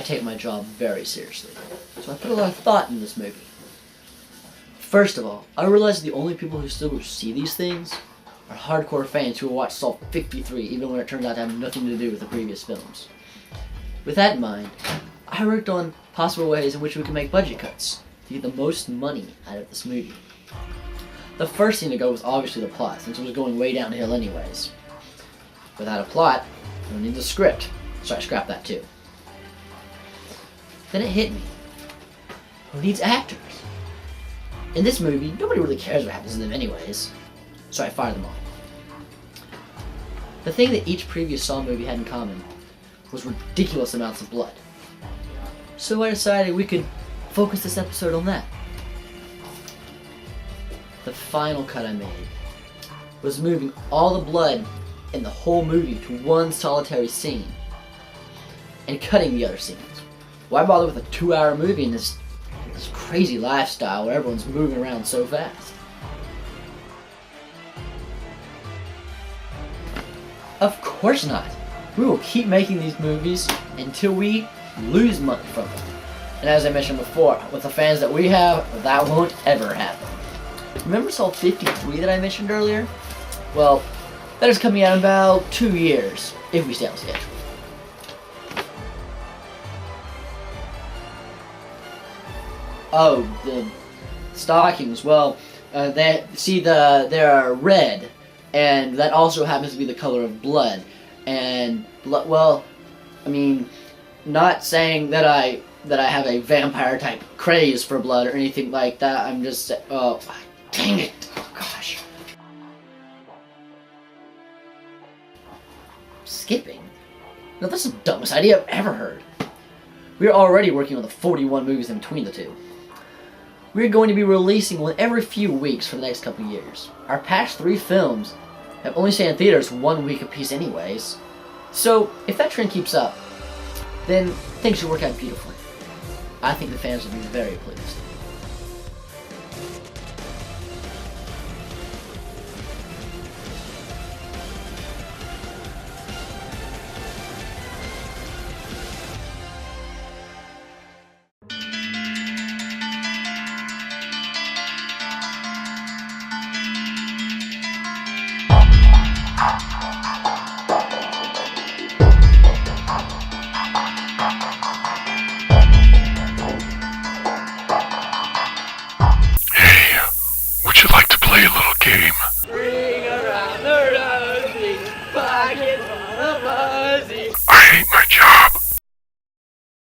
take my job very seriously, so I put a lot of thought in this movie. First of all, I realized the only people who still see these things are hardcore fans who will watch Saw 53 even when it turns out to have nothing to do with the previous films. With that in mind, I worked on possible ways in which we can make budget cuts to get the most money out of this movie. The first thing to go was obviously the plot, since it was going way downhill anyways. Without a plot, we need a script, so I scrapped that too. Then it hit me. Who needs actors? In this movie, nobody really cares what happens to them anyways, so I fired them all. The thing that each previous Saw movie had in common was ridiculous amounts of blood. So I decided we could focus this episode on that. The final cut I made was moving all the blood in the whole movie to one solitary scene and cutting the other scenes. Why bother with a 2-hour movie in this crazy lifestyle where everyone's moving around so fast? Of course not. We will keep making these movies until we lose money from them. And as I mentioned before, with the fans that we have, that won't ever happen. Remember Saw 53 that I mentioned earlier? Well, that is coming out in about 2 years, if we stay on schedule. Oh, the stockings. Well, they're red, and that also happens to be the color of blood. And well, I mean, not saying that I have a vampire type craze for blood or anything like that. I'm just oh, dang it! Oh gosh, skipping. No, that's the dumbest idea I've ever heard. We're already working on the 41 movies in between the two. We're going to be releasing one every few weeks for the next couple years. Our past 3 films have only stayed in theaters 1 week apiece anyways. So, if that trend keeps up, then things should work out beautifully. I think the fans will be very pleased.